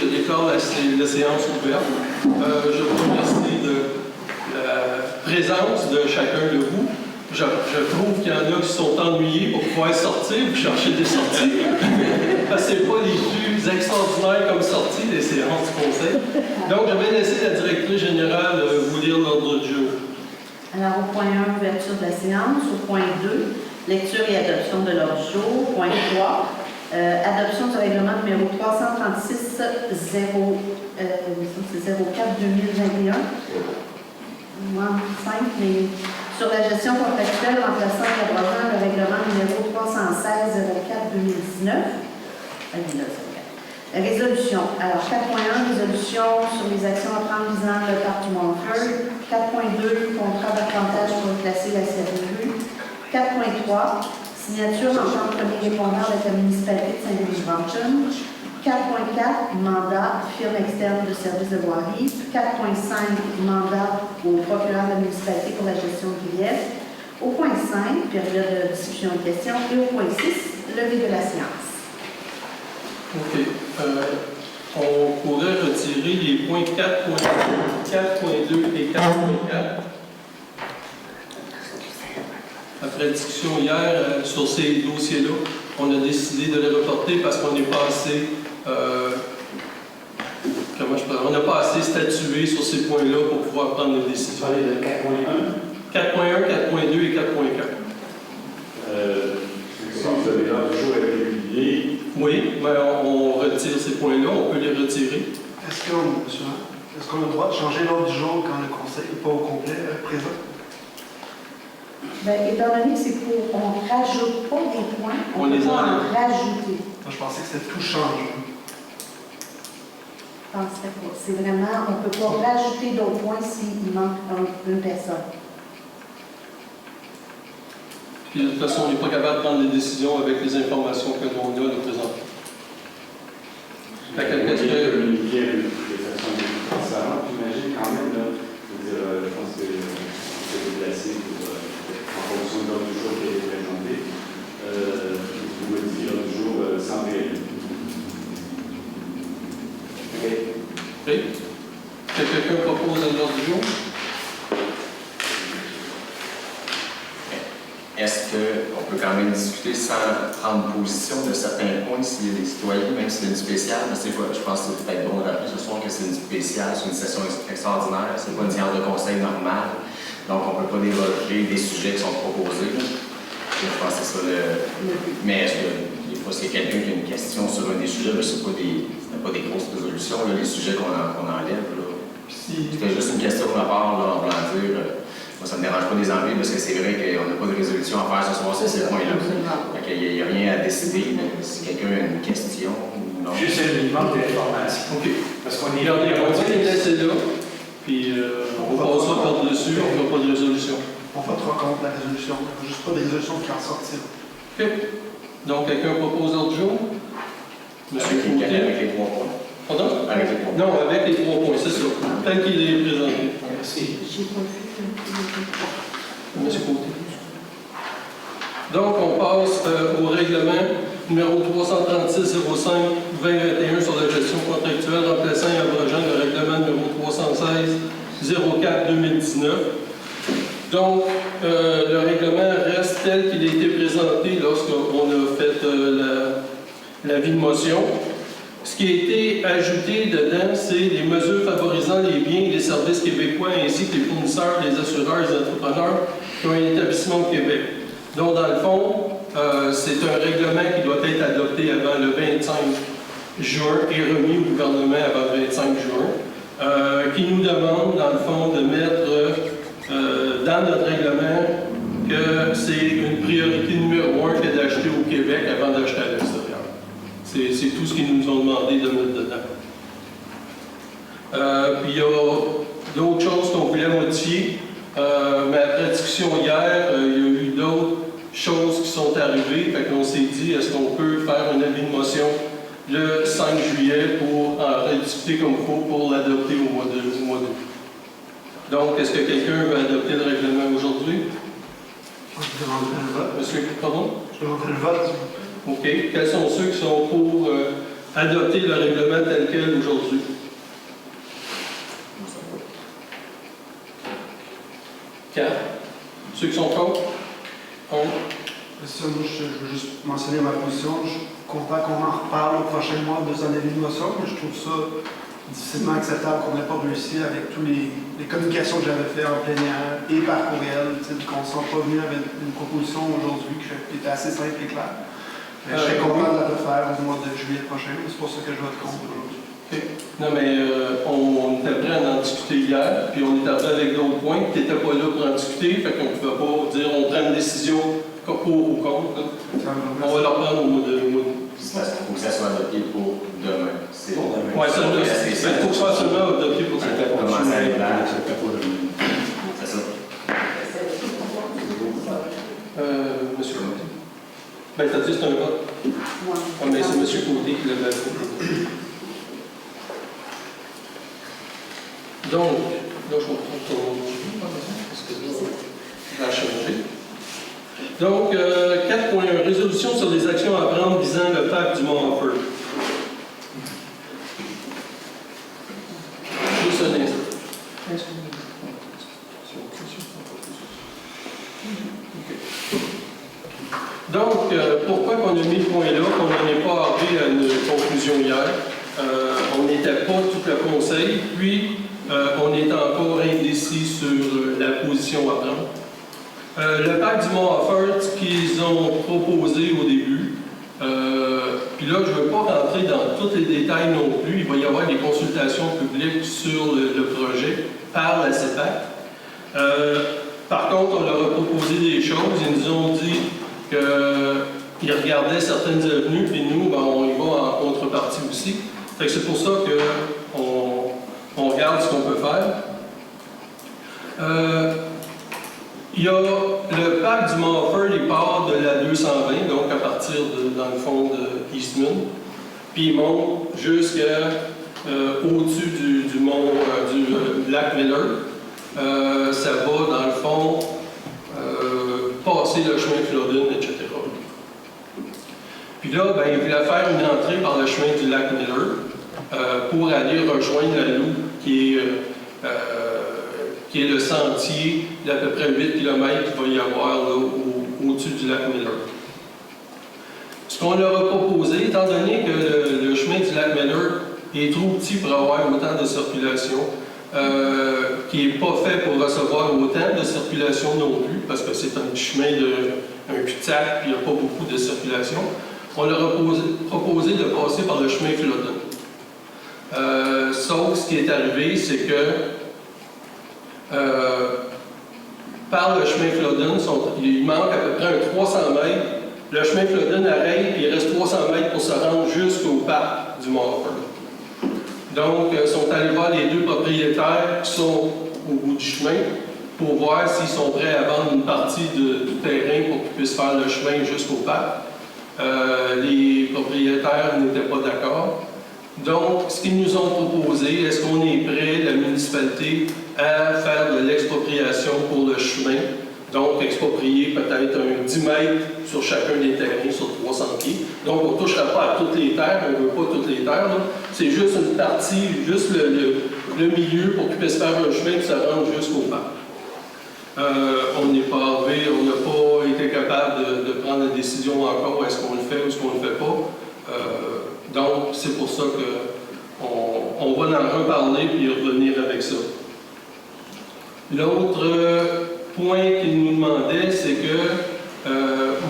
je déclare la séance ouverte. Je vous remercie de la présence de chacun de vous. Je trouve qu'il y en a qui sont ennuyés pour pouvoir sortir, vous cherchez des sorties. Parce que ce n'est pas les plus extraordinaires comme sorties des séances du Conseil. Donc, je vais laisser la directrice générale vous lire l'ordre du jour. Alors, au point 1, ouverture de la séance. Au point 2, lecture et adoption de l'ordre du jour. Point 3, adoption du règlement numéro 336-04-2021. 5, mais sur la gestion contractuelle remplaçant et abrogeant le règlement numéro 316-04-2019. Résolution. Alors, 4.1, résolution sur les actions à prendre visant le parc du Montford. 4.2, contrat d'apprentissage pour classer la série rue. 4.3, signature en tant que premier répondant avec la municipalité de Saint-Louis-Brampton. 4.4, mandat, firme externe de services de voirie. 4.5, mandat au procureur de la municipalité pour la gestion de griefs. Au point 5, période de discussion et questions. Et au point 6, levée de la séance. OK. On pourrait retirer les points 4.2 et 4.4. Après la discussion hier sur ces dossiers-là, on a décidé de les reporter parce qu'on n'est pas assez... on n'a pas assez statué sur ces points-là pour pouvoir prendre des décisions. Vous parlez de 4.1, 4.1, 4.2 et 4.4. vous avez l'ordre du jour avec les publiés. Oui, mais on retire ces points-là, on peut les retirer. Est-ce qu'on a le droit de changer l'ordre du jour quand le conseil n'est pas au complet présent? Bien, étant donné que c'est pour, on ne rajoute pas des points, on les peut pas en enlève. rajouter. Moi, je pensais que c'était tout change. Je penserais pas. C'est vraiment, on ne peut pas rajouter d'autres points s'il manque une personne. Puis de toute façon, on n'est pas capable de prendre des décisions avec les informations que l'on a de présenter. Fait que, est-ce que... communiquer de façon transparente, j'imagine quand même, là, je pense que c'est déplacé en fonction de l'ordre du jour qui est présenté. Vous modifiez l'ordre du jour sans réalité. OK. Oui. Que quelqu'un propose un ordre du jour? Est-ce qu'on peut quand même discuter sans prendre position de certains points s'il y a des citoyens, même si c'est une spéciale, mais c'est pas, je pense que c'est peut-être bon de rappeler ce soir que c'est une spéciale, c'est une session extraordinaire, c'est pas une séance de conseil normale, donc on ne peut pas développer des sujets qui sont proposés. Je pense que c'est ça le... Mais est-ce que, des fois, s'il y a quelqu'un qui a une question sur un des sujets, ce n'est pas des grosses résolutions, là, les sujets qu'on enlève. C'était juste une question de ma part, là, en voulant dire... Moi, ça ne me dérange pas de les enlever parce que c'est vrai qu'on n'a pas de résolution à faire ce soir sur ces points-là. Il n'y a rien à décider. Si quelqu'un a une question ou non. Juste un minimum d'information. OK. Parce qu'on est Regardez, on va les laisser là, puis on passe par-dessus, on ne fera pas de résolution. On votera contre la résolution. Il n'y a juste pas de résolution qui en sortir. OK. Donc, quelqu'un propose l'ordre du jour? Monsieur Côté. Avec les 3 points. Pardon? Avec les 3 points. Non, avec les 3 points, c'est ça. Tel qu'il est présenté. Merci. J'ai pas vu. Monsieur Côté. Donc, on passe au règlement numéro 336-05-2021 sur la gestion contractuelle remplaçant et abrogeant le règlement numéro 316-04-2019. Donc, le règlement reste tel qu'il a été présenté lorsqu'on a fait l'avis de motion. Ce qui a été ajouté dedans, c'est les mesures favorisant les biens et les services québécois ainsi que les fournisseurs, les assureurs et les entrepreneurs qui ont un établissement au Québec. Donc, dans le fond, c'est un règlement qui doit être adopté avant le 25 juin et remis au gouvernement avant le 25 juin, qui nous demande, dans le fond, de mettre dans notre règlement que c'est une priorité numéro 1 que d'acheter au Québec avant d'acheter à l'extérieur. C'est tout ce qu'ils nous ont demandé de mettre dedans. Puis il y a d'autres choses qu'on voulait modifier, mais après la discussion hier, il y a eu d'autres choses qui sont arrivées. Fait qu'on s'est dit, est-ce qu'on peut faire un avis de motion le 5 juillet pour en rediscuter comme il faut pour l'adopter au mois d'août. Donc, est-ce que quelqu'un veut adopter le règlement aujourd'hui? Je demanderai le vote. Monsieur, pardon? Je demanderai le vote. OK. Quels sont ceux qui sont pour adopter le règlement tel quel aujourd'hui. Quatre. Ceux qui sont contre? Un. Ça, moi, je veux juste mentionner ma position. Je suis content qu'on en reparle au prochain mois de son avis de motion, mais je trouve ça difficilement acceptable qu'on n'ait pas réussi avec toutes les communications que j'avais faites en plénière et par courriel, qu'on ne soit pas venu avec une proposition aujourd'hui qui était assez simple et claire. Mais je serais content de la refaire au mois de juillet prochain, c'est pour ça que je vote contre aujourd'hui. Non, mais on était prêt à en discuter hier, puis on est arrivé avec d'autres points, tu n'étais pas là pour en discuter, fait qu'on ne pouvait pas dire on prend une décision pour ou contre. On va leur prendre au mois de. Il faut que ça soit adopté pour demain. C'est Oui, ça doit être. Il faut que ça soit seulement adopté pour cette année. Commencer à être là. C'est ça. Monsieur Côté. Ben, t'as dit c'est un vote. Moi. Ah, mais c'est Monsieur Côté qui l'avait fait. Donc, là, je comprends ton parce que là, ça a changé. Donc, 4.1, résolution sur les actions à prendre visant le parc du Mont-Offord. Juste un instant. Donc, pourquoi qu'on a mis le point là, qu'on n'en est pas arrivé à une conclusion hier? On n'était pas tout le conseil, puis on est encore indécis sur la position à prendre. Le parc du Mont-Offord, ce qu'ils ont proposé au début, puis là, je ne veux pas rentrer dans tous les détails non plus, il va y avoir des consultations publiques sur le projet par la CEPAC. Par contre, on leur a proposé des choses, ils nous ont dit qu'ils regardaient certaines avenues, puis nous, ben, on y va en contrepartie aussi. Fait que c'est pour ça qu'on regarde ce qu'on peut faire. Il y a le parc du Mont-Offord, il part de la 220, donc à partir dans le fond de Eastman, puis il monte jusqu'à au-dessus du mont du lac Miller. Ça va dans le fond passer le chemin Flodden, etc. Puis là, ben, il voulait faire une entrée par le chemin du lac Miller pour aller rejoindre la Loup, qui est le sentier d'à peu près 8 km qu'il va y avoir là, au-dessus du lac Miller. Ce qu'on leur a proposé, étant donné que le chemin du lac Miller est trop petit pour avoir autant de circulation, qui n'est pas fait pour recevoir autant de circulation non plus, parce que c'est un chemin un cul-de-sac, puis il n'y a pas beaucoup de circulation, on leur a proposé de passer par le chemin Flodden. Sauf ce qui est arrivé, c'est que par le chemin Flodden, il manque à peu près un 300 mètres. Le chemin Flodden arrête et il reste 300 mètres pour se rendre jusqu'au parc du Mont-Offord. Donc, ils sont allés voir les deux propriétaires qui sont au bout du chemin pour voir s'ils sont prêts à vendre une partie du terrain pour qu'ils puissent faire le chemin jusqu'au parc. Les propriétaires n'étaient pas d'accord. Donc, ce qu'ils nous ont proposé, est-ce qu'on est prêt, la municipalité, à faire de l'expropriation pour le chemin? Donc, exproprier peut-être un 10 mètres sur chacun des terrains, sur 300 pieds. Donc, on ne touchera pas à toutes les terres, on ne veut pas toutes les terres. C'est juste une partie, juste le milieu pour qu'ils puissent faire un chemin et ça rentre jusqu'au parc. On n'est pas arrivé, on n'a pas été capable de prendre la décision encore, est-ce qu'on le fait ou est-ce qu'on ne le fait pas. Donc, c'est pour ça qu'on va en reparler et revenir avec ça. L'autre point qu'il nous demandait, c'est que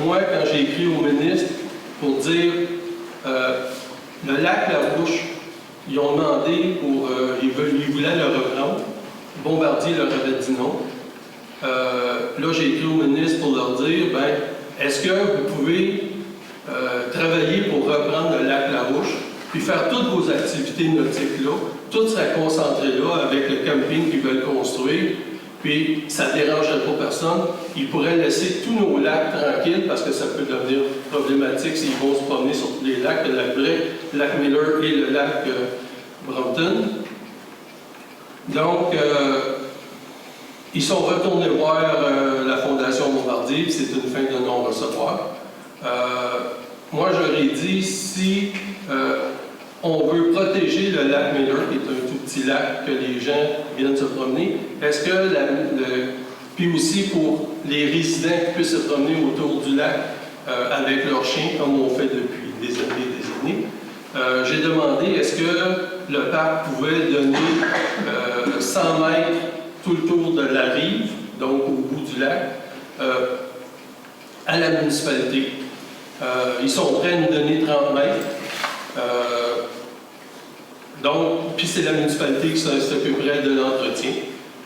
moi, quand j'ai écrit au ministre pour dire le lac Larouche, ils ont demandé ils voulaient le reprendre. Bombardier leur avait dit non. Là, j'ai écrit au ministre pour leur dire, est-ce que vous pouvez travailler pour reprendre le lac Larouche, puis faire toutes vos activités nautiques là, tout sera concentré là avec le camping qu'ils veulent construire, puis ça ne dérangerait pas personne. Ils pourraient laisser tous nos lacs tranquilles parce que ça peut devenir problématique s'ils vont se promener sur tous les lacs, le lac Bray, le lac Miller et le lac Brompton. Donc, ils sont retournés voir la Fondation Bombardier, puis c'est une fin de non-recevoir. Moi, j'aurais dit, si On veut protéger le lac Miller, qui est un tout petit lac que les gens viennent se promener. Est-ce que puis aussi pour les résidents qui puissent se promener autour du lac avec leurs chiens, comme on fait depuis des années et des années. J'ai demandé est-ce que le parc pouvait donner 100 mètres tout le tour de la rive, donc au bout du lac, à la municipalité. Ils sont prêts à nous donner 30 mètres. Donc, puis c'est la municipalité qui s'occuperait de l'entretien.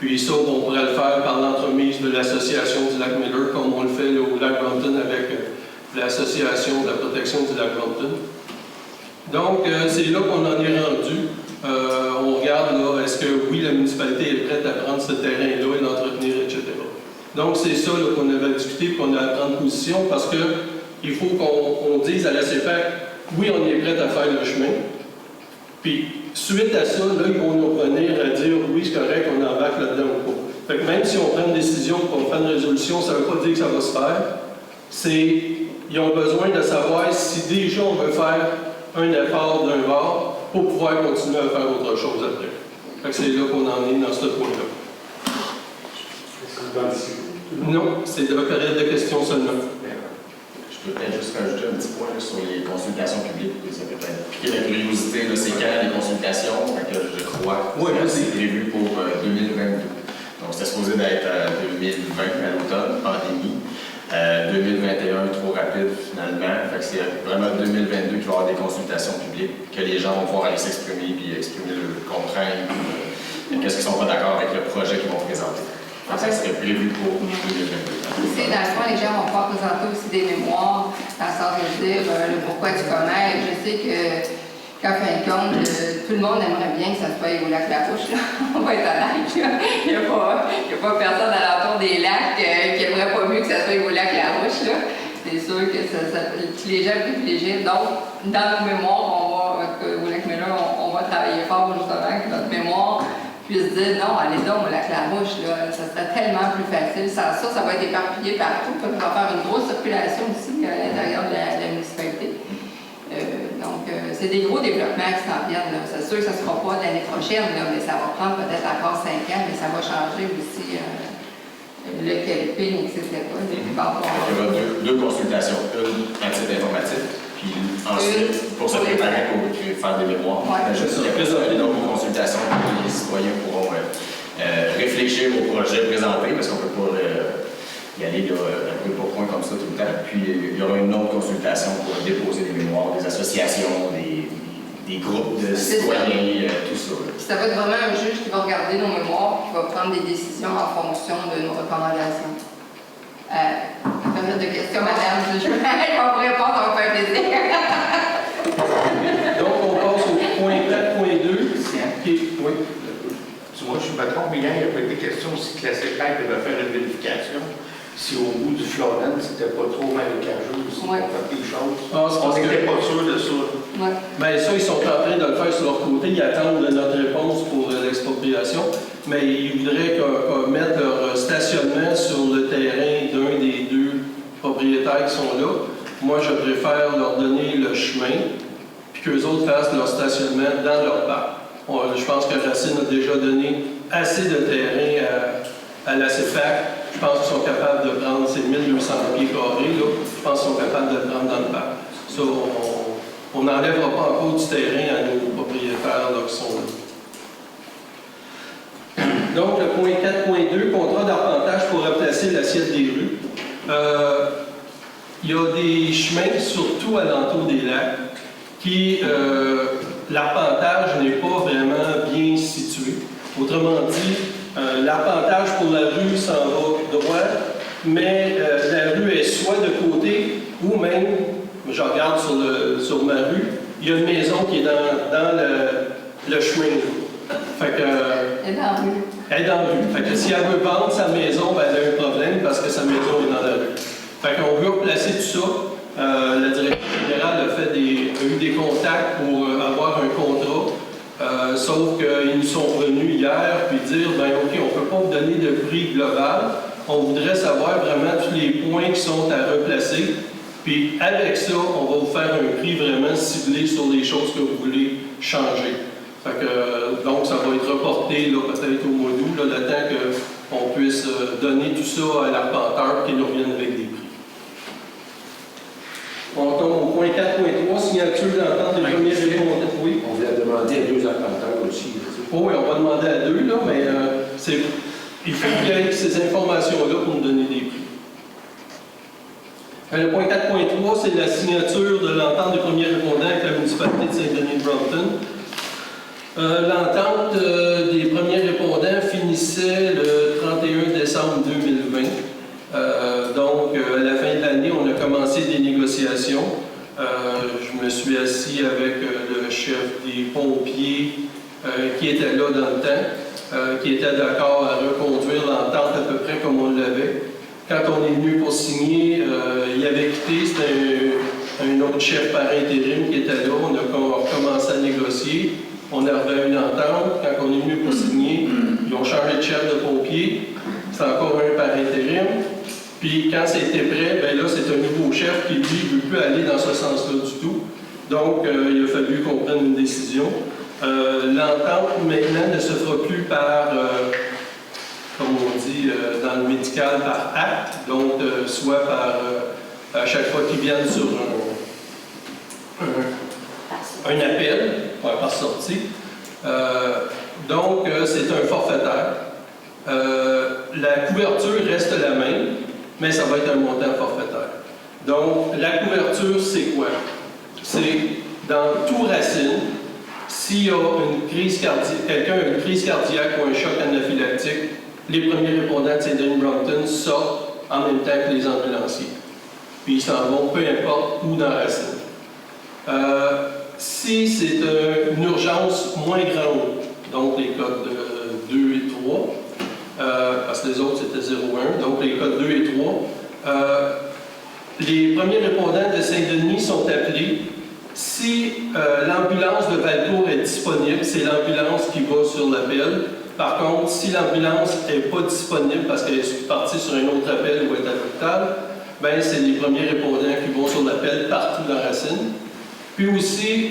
Puis ça, on pourrait le faire par l'entremise de l'association du lac Miller, comme on le fait là, au lac Brompton avec l'association de la protection du lac Brompton. Donc, c'est là qu'on en est rendu. On regarde là, est-ce que oui, la municipalité est prête à prendre ce terrain-là et l'entretenir, etc. Donc, c'est ça là, qu'on avait discuté et qu'on a à prendre position parce qu'il faut qu'on dise à la CEPAC, oui, on est prête à faire le chemin. Puis, suite à ça, là, ils vont nous revenir à dire oui, c'est correct, on embarque là-dedans ou pas. Fait que même si on prend une décision, qu'on fait une résolution, ça ne veut pas dire que ça va se faire. Ils ont besoin de savoir si déjà on veut faire un effort d'un bord pour pouvoir continuer à faire autre chose après. Fait que c'est là qu'on en est dans ce point-là. Est-ce que vous en discutez? Non, c'est de la période de questions seulement. Je peux peut-être juste rajouter un petit point là, sur les consultations publiques. Ça peut peut-être piquer la curiosité. C'est quand les consultations? Que je crois que c'est prévu pour 2022. Donc, c'était supposé d'être 2020 à l'automne, pandémie. 2021, trop rapide finalement. Fait que c'est vraiment 2022 qu'il va y avoir des consultations publiques, que les gens vont pouvoir aller s'exprimer puis exprimer leurs contraintes, qu'est-ce qu'ils ne sont pas d'accord avec le projet qu'ils vont présenter. Donc, ça serait prévu pour 2022. Dans le fond, les gens vont pouvoir présenter aussi des mémoires, dans le sens de dire le pourquoi du comment. Je sais qu'en fin de compte, tout le monde aimerait bien que ça soit au lac Larouche. On va être honnête. Il n'y a pas personne alentour des lacs qui n'aimerait pas mieux que ça soit au lac Larouche. C'est sûr que les gens privilégiés. Donc, dans nos mémoires, au lac Miller, on va travailler fort justement que notre mémoire puisse dire non, allez donc au lac Larouche, ça serait tellement plus facile. Ça va être éparpillé partout. On va faire une grosse circulation aussi à l'intérieur de la municipalité. Donc, c'est des gros développements qui s'en viennent. C'est sûr que ça ne sera pas l'année prochaine, mais ça va prendre peut-être encore 5 ans, mais ça va changer aussi le camping, etc. Il y aura deux consultations. Une à titre informatif, puis ensuite pour se préparer pour faire des mémoires. Juste une autre consultation pour que les citoyens pourront réfléchir au projet présenté, parce qu'on ne peut pas y aller un peu pour point comme ça tout le temps. Puis il y aura une autre consultation pour déposer des mémoires, des associations, des groupes de citoyens, tout ça. Ça va être vraiment un juge qui va regarder nos mémoires, qui va prendre des décisions en fonction de nos recommandations. Période de questions, madame, je vais vous répondre, ça va faire plaisir. Donc, on passe au point 4.2. Oui. Moi, je me trompe, hier, il n'y a pas été question aussi que la CEPAC devait faire une vérification si au bout du Florent, c'était pas trop marécageux, si on fait des choses. On n'était pas sûr de ça. Bien, ça, ils sont en train de le faire sur leur côté. Ils attendent notre réponse pour l'expropriation. Mais ils voudraient qu'on mette leur stationnement sur le terrain d'un des deux propriétaires qui sont là. Moi, je préfère leur donner le chemin, puis qu'eux autres fassent leur stationnement dans leur parc. Je pense que Racine a déjà donné assez de terrain à la CEPAC. Je pense qu'ils sont capables de prendre ces 1200 pieds carrés, là. Je pense qu'ils sont capables de le prendre dans le parc. Ça, on n'enlèvera pas encore du terrain à nos propriétaires là, qui sont là. Donc, le point 4.2, contrat d'arpentage pour remplacer l'assiette des rues. Il y a des chemins, surtout alentour des lacs, qui, l'arpentage n'est pas vraiment bien situé. Autrement dit, l'arpentage pour la rue s'en va droit, mais la rue est soit de côté ou même, je regarde sur ma rue, il y a une maison qui est dans le chemin. Fait que, Elle est dans la rue. Elle est dans la rue. Fait que si elle veut vendre sa maison, ben elle a un problème parce que sa maison est dans la rue. Fait qu'on veut replacer tout ça. La direction générale a eu des contacts pour avoir un contrat. Sauf qu'ils nous sont revenus hier puis dire ben OK, on ne peut pas vous donner de prix global. On voudrait savoir vraiment tous les points qui sont à replacer. Puis avec ça, on va vous faire un prix vraiment ciblé sur les choses que vous voulez changer. Fait que, donc, ça va être reporté peut-être au mois d'août, le temps qu'on puisse donner tout ça à l'arpenteur et qu'il nous revienne avec des prix. On tombe au point 4.3, signature d'entente des premiers répondants. Oui. On vient demander à 2 arpenteurs aussi. Oui, on va demander à 2, là, mais il faut qu'il y ait ces informations-là pour nous donner des prix. Le point 4.3, c'est la signature de l'entente des premiers répondants avec la municipalité de Saint-Denis-de-Brompton. L'entente des premiers répondants finissait le 31 décembre 2020. Donc, à la fin de l'année, on a commencé des négociations. Je me suis assis avec le chef des pompiers qui était là dans le temps, qui était d'accord à reconduire l'entente à peu près comme on l'avait. Quand on est venu pour signer, il avait quitté, c'était un autre chef par intérim qui était là. On a commencé à négocier. On avait une entente. Quand on est venu pour signer, ils ont changé de chef de pompier. C'est encore un par intérim. Puis quand c'était prêt, bien là, c'est un nouveau chef qui, lui, ne veut plus aller dans ce sens-là du tout. Donc, il a fallu qu'on prenne une décision. L'entente, maintenant, ne se fera plus par, comme on dit dans le médical, par acte. Donc, soit par, à chaque fois qu'ils viennent sur un appel, par sortie. Donc, c'est un forfaitaire. La couverture reste la même, mais ça va être un montant forfaitaire. Donc, la couverture, c'est quoi? C'est dans tout racine, s'il y a une crise cardiaque, quelqu'un a une crise cardiaque ou un choc anaphylactique, les premiers répondants de Saint-Denis-Brompton sortent en même temps que les ambulanciers. Puis ils s'en vont, peu importe où dans racine. Si c'est une urgence moins grande, donc les codes 2 et 3, parce que les autres c'était 0,1, donc les codes 2 et 3, les premiers répondants de Saint-Denis sont appelés. Si l'ambulance de Valcourt est disponible, c'est l'ambulance qui va sur l'appel. Par contre, si l'ambulance n'est pas disponible parce qu'elle est partie sur un autre appel ou est à l'hôpital, ben c'est les premiers répondants qui vont sur l'appel partout dans Racine. Puis aussi,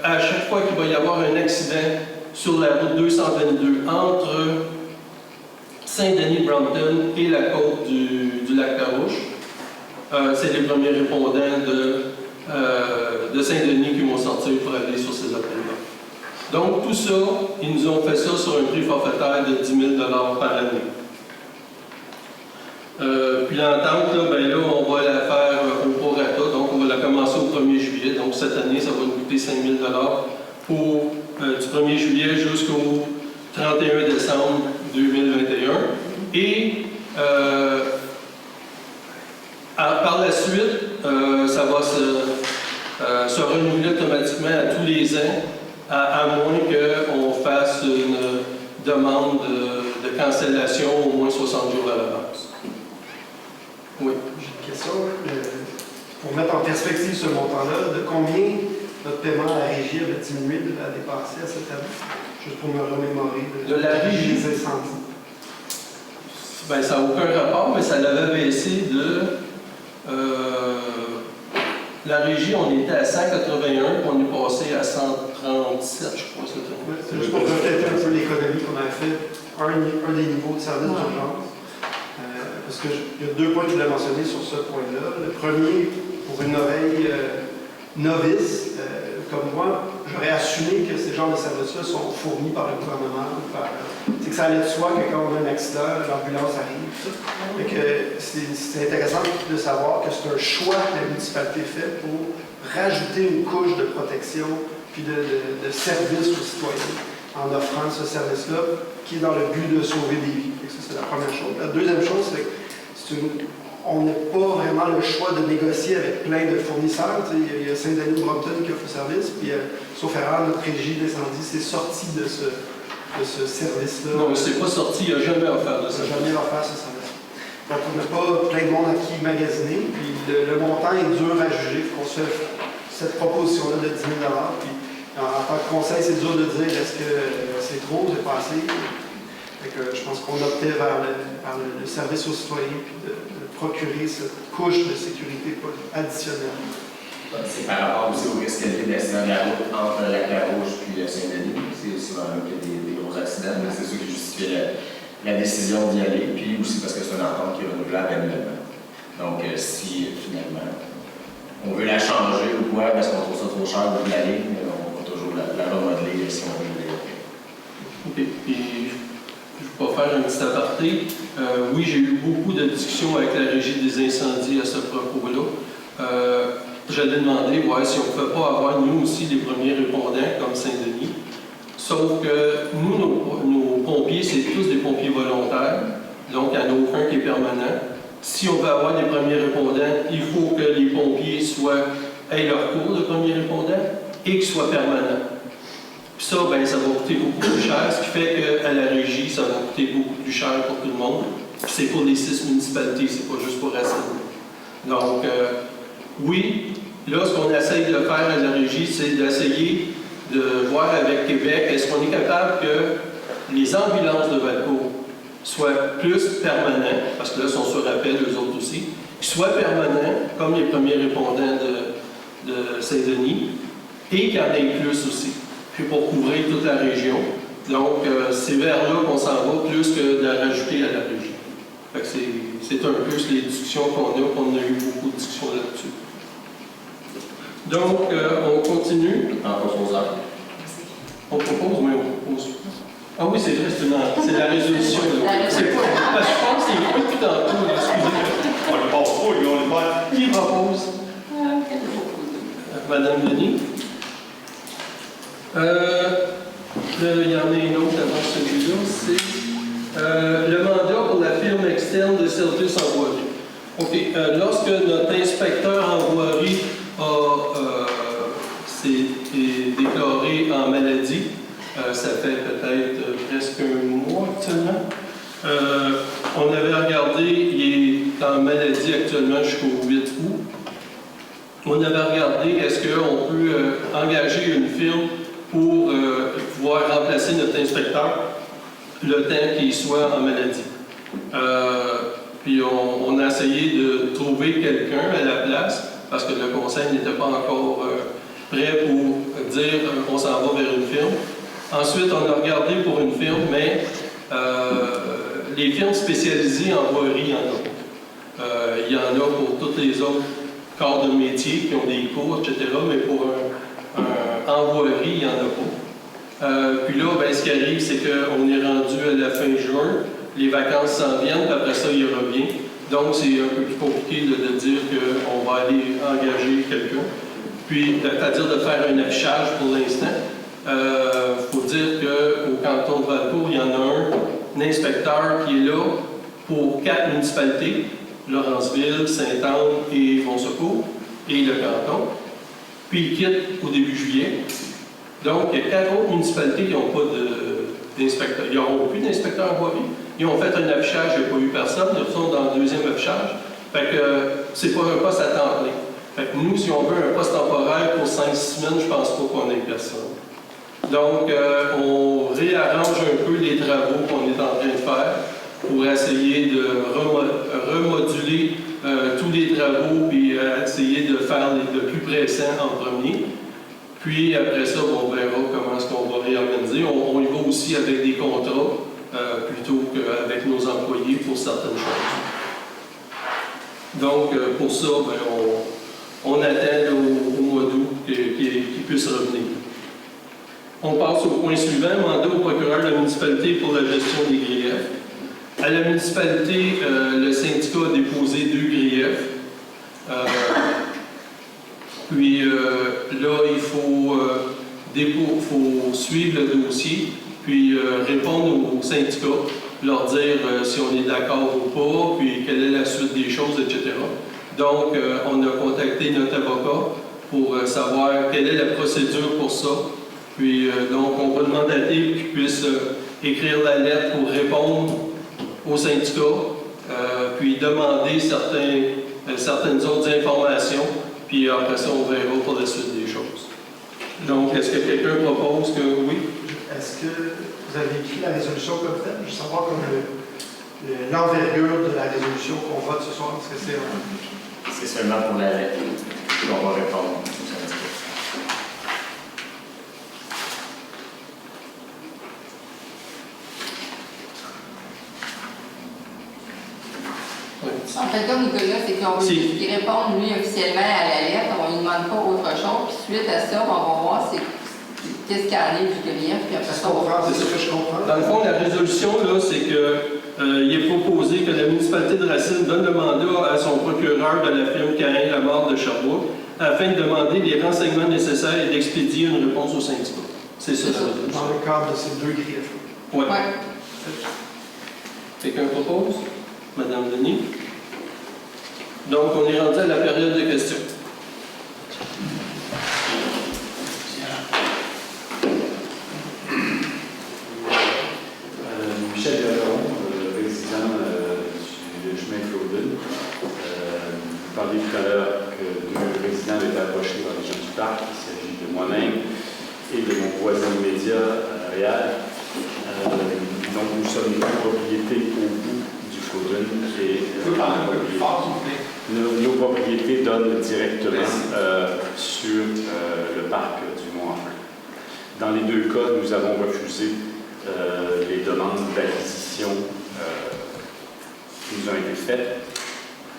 à chaque fois qu'il va y avoir un accident sur la route 222 entre Saint-Denis-Brompton et la côte du lac Carouche, c'est les premiers répondants de Saint-Denis qui vont sortir pour aller sur ces appels-là. Donc, tout ça, ils nous ont fait ça sur un prix forfaitaire de 10 000 $ par année. Puis l'entente, là, on va la faire au prorata, donc on va la commencer au 1er juillet. Donc, cette année, ça va nous coûter 5 000 $, pour du 1er juillet jusqu'au 31 décembre 2021. Et par la suite, ça va se renouveler automatiquement à tous les ans, à moins qu'on fasse une demande de cancellation au moins 60 jours à l'avance. Oui. J'ai une question. Pour mettre en perspective ce montant-là, de combien notre paiement à la régie avait diminué de la dépasser à cette année? Juste pour me remémorer de la régie des incendies. Ben, ça n'a aucun rapport, mais ça l'avait baissé de... la régie, on était à 181, puis on est passé à 137, je crois. C'est juste pour refléter un peu l'économie qu'on a fait, un des niveaux de service d'urgence. Parce qu'il y a 2 points que je voulais mentionner sur ce point-là. Le premier, pour une oreille novice, comme moi, j'aurais assumé que ces genres de services-là sont fournis par le gouvernement. C'est que ça allait de soi que quand on a un accident, l'ambulance arrive. C'est intéressant de savoir que c'est un choix que la municipalité fait pour rajouter une couche de protection puis de service aux citoyens en offrant ce service-là qui est dans le but de sauver des vies. Ça, c'est la première chose. La deuxième chose, c'est que on n'a pas vraiment le choix de négocier avec plein de fournisseurs. Il y a Saint-Denis-Brompton qui offre le service, puis sauf erreur, notre régie d'incendie s'est sortie de ce service-là. Non, c'est pas sorti, il n'a jamais offert de ça. Il n'a jamais offert ce service. Donc, on n'a pas plein de monde à qui magasiner, puis le montant est dur à juger. Il faut qu'on se fasse cette proposition-là de 10 000 $. Puis, en tant que conseil, c'est dur de dire est-ce que c'est trop, c'est pas assez. Je pense qu'on optait vers le service aux citoyens puis de procurer cette couche de sécurité additionnelle. C'est par rapport aussi au risque élevé d'accident de la route entre Lac-la-Rouge et Saint-Denis. C'est aussi vraiment qu'il y a des gros accidents, mais c'est ça qui justifie la décision d'y aller, puis aussi parce que c'est une entente qui est renouvelable annuellement. Donc, si finalement on veut la changer ou quoi, parce qu'on trouve ça trop cher de la ligne, on va toujours la remodeler si on veut l'aider. OK. Puis, je vais faire un petit aparté. Oui, j'ai eu beaucoup de discussions avec la Régie des incendies à ce propos-là. J'allais demander si on ne pouvait pas avoir, nous aussi, les premiers répondants, comme Saint-Denis. Sauf que nous, nos pompiers, c'est tous des pompiers volontaires. Donc, il n'y en a aucun qui est permanent. Si on veut avoir des premiers répondants, il faut que les pompiers aient leur cours de premiers répondants et qu'ils soient permanents. Puis ça, ça va coûter beaucoup plus cher, ce qui fait qu'à la régie, ça va coûter beaucoup plus cher pour tout le monde. Puis c'est pour les 6 municipalités, c'est pas juste pour Racine. Donc, oui, là, ce qu'on essaye de faire à la régie, c'est d'essayer de voir avec Québec, est-ce qu'on est capable que les ambulances de Valcourt soient plus permanents, parce que là, ils sont sur appel, eux autres aussi, qu'ils soient permanents, comme les premiers répondants de Saint-Denis, et qu'il y en ait plus aussi, puis pour couvrir toute la région. Donc, c'est vers là qu'on s'en va, plus que de rajouter à la région. Fait que c'est un peu les discussions qu'on a eu beaucoup de discussions là-dessus. Donc, on continue. En proposant. On propose, oui, on propose. Ah oui, c'est vrai, c'est la résolution. C'est pas, parce que je pense que c'est pas tout tantôt, excusez-moi. On ne passe pas, lui, on le vote. Qui propose? Madame Denis. Il y en a une autre avant celui-là, c'est le mandat pour la firme externe de services en voirie. OK. Lorsque notre inspecteur en voirie s'est déclaré en maladie, ça fait peut-être presque un mois actuellement, on avait regardé, il est en maladie actuellement jusqu'au 8 août. On avait regardé est-ce qu'on peut engager une firme pour pouvoir remplacer notre inspecteur le temps qu'il soit en maladie. Puis on a essayé de trouver quelqu'un à la place parce que le conseil n'était pas encore prêt pour dire qu'on s'en va vers une firme. Ensuite, on a regardé pour une firme, mais les firmes spécialisées en voirie, il y en a pas. Il y en a pour tous les autres corps de métier qui ont des cours, etc., mais pour en voirie, il n'y en a pas. Puis là, ce qui arrive, c'est qu'on est rendu à la fin juin, les vacances s'en viennent, puis après ça, il revient. Donc, c'est un peu plus compliqué de dire qu'on va aller engager quelqu'un. Puis, c'est-à-dire de faire un affichage pour l'instant. Il faut dire qu'au canton de Valcourt, il y en a un inspecteur qui est là pour 4 municipalités, Lawrenceville, Sainte-Anne et Fonsecourt, et le canton. Puis il quitte au début juillet. Donc, il y a 4 autres municipalités qui n'ont pas d'inspecteur. Ils n'auront plus d'inspecteur en voirie. Ils ont fait un affichage, il n'y a pas eu personne. Ils sont dans le deuxième affichage. Fait que c'est pas un poste à temps plein. Fait que nous, si on veut un poste temporaire pour 5-6 semaines, je ne pense pas qu'on ait personne. Donc, on réarrange un peu les travaux qu'on est en train de faire pour essayer de remoduler tous les travaux puis essayer de faire le plus pressant en premier. Puis après ça, on verra comment est-ce qu'on va réorganiser. On y va aussi avec des contrats plutôt qu'avec nos employés pour certaines choses. Donc, pour ça, on attend au mois d'août qu'il puisse revenir. On passe au point suivant, mandat au procureur de la municipalité pour la gestion des griefs. À la municipalité, le syndicat a déposé 2 griefs. Puis là, il faut suivre le dossier, puis répondre aux syndicats, leur dire si on est d'accord ou pas, puis quelle est la suite des choses, etc. Donc, on a contacté notre avocat pour savoir quelle est la procédure pour ça. Puis, donc, on va demander à Dave qu'il puisse écrire la lettre pour répondre aux syndicats, puis demander certaines autres informations, puis après ça, on verra pour la suite des choses. Donc, est-ce que quelqu'un propose que oui? Est-ce que vous avez écrit la résolution comme telle? Je veux savoir comme l'envergure de la résolution qu'on vote ce soir. Est-ce que c'est C'est seulement pour la lettre. Puis on va répondre aux syndicats. En fait, comme Nicolas, c'est qu'on veut qu'il réponde, lui, officiellement à la lettre, on ne lui demande pas autre chose, puis suite à ça, on va voir qu'est-ce qu'il y en est du grief, puis après ça, on va C'est ce que je comprends. Dans le fond, la résolution, là, c'est que il est proposé que la municipalité de Racine donne le mandat à son procureur de la firme Carin Lamarre de Sherbrooke afin de demander les renseignements nécessaires et d'expédier une réponse au syndicat. C'est ça la résolution. Dans le cadre de ces deux griefs. Oui. Ouais. Quelqu'un propose? Madame Denis? Donc, on est rendu à la période de questions. Michel Bergeron, président du chemin Claudine. Vous parliez tout à l'heure que deux résidents avaient été approchés par les gens du parc. Il s'agit de moi-même et de mon voisin immédiat à Réal. Donc, nous sommes une propriété au bout du Claudine. Nos propriétés donnent directement sur le parc du Mont-Enfant. Dans les deux cas, nous avons refusé les demandes d'acquisition qui nous ont été faites.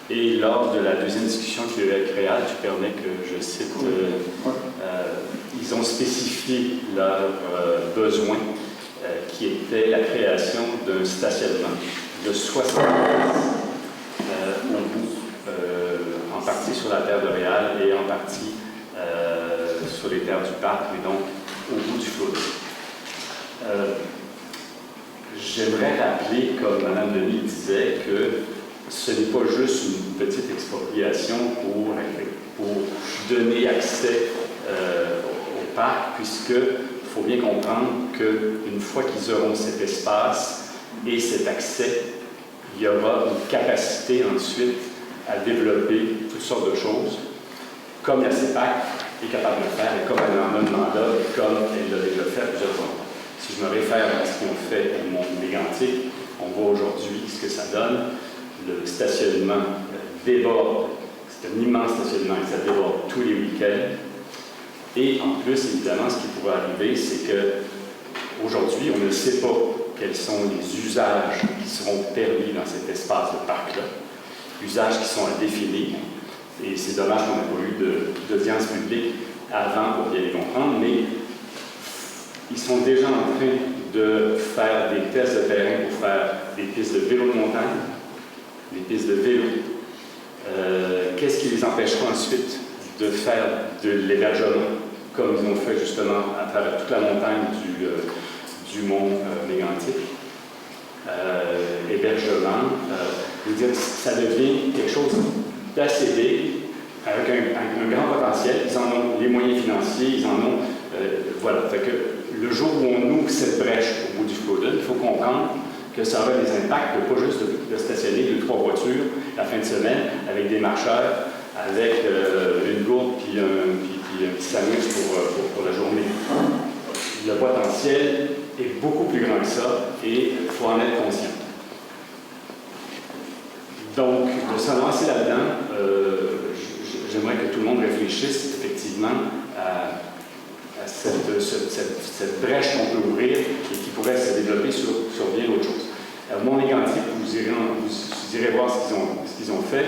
Et lors de la deuxième discussion qu'il y a eu avec Réal, tu permets que je cite, ils ont spécifié leurs besoins qui était la création d'un stationnement de 70 au bout, en partie sur la terre de Réal et en partie sur les terres du parc, mais donc au bout du flot. J'aimerais rappeler, comme Mme Denis disait, que ce n'est pas juste une petite expropriation pour donner accès au parc, puisqu'il faut bien comprendre qu'une fois qu'ils auront cet espace et cet accès, il y aura une capacité ensuite à développer toutes sortes de choses, comme la CEPAC est capable de le faire, et comme elle en a le mandat, et comme elle l'a déjà fait à plusieurs fois. Si je me réfère à ce qu'ils ont fait au Mont-Mégantic, on voit aujourd'hui ce que ça donne. Le stationnement déborde, c'est un immense stationnement et ça déborde tous les week-ends. Et en plus, évidemment, ce qui pourrait arriver, c'est qu'aujourd'hui, on ne sait pas quels sont les usages qui seront permis dans cet espace de parc-là. Usages qui sont à définir. Et c'est dommage qu'on n'ait pas eu d'audience publique avant pour bien les comprendre, mais ils sont déjà en train de faire des tests de terrain pour faire des pistes de vélo de montagne, des pistes de vélo. Qu'est-ce qui les empêchera ensuite de faire de l'hébergement, comme ils ont fait justement à travers toute la montagne du mont Mégantic? Hébergement, je veux dire, ça devient quelque chose d'assez big, avec un grand potentiel. Ils en ont les moyens financiers, ils en ont. Voilà. Fait que le jour où on ouvre cette brèche au bout du Flodden, il faut comprendre que ça aura des impacts, pas juste de stationner 2-3 voitures la fin de semaine avec des marcheurs, avec une gourde puis un petit sandwich pour la journée. Le potentiel est beaucoup plus grand que ça et il faut en être conscient. Donc, de se lancer là-dedans, j'aimerais que tout le monde réfléchisse effectivement à cette brèche qu'on peut ouvrir et qui pourrait se développer sur bien d'autres choses. Mont-Mégantic, vous irez voir ce qu'ils ont fait.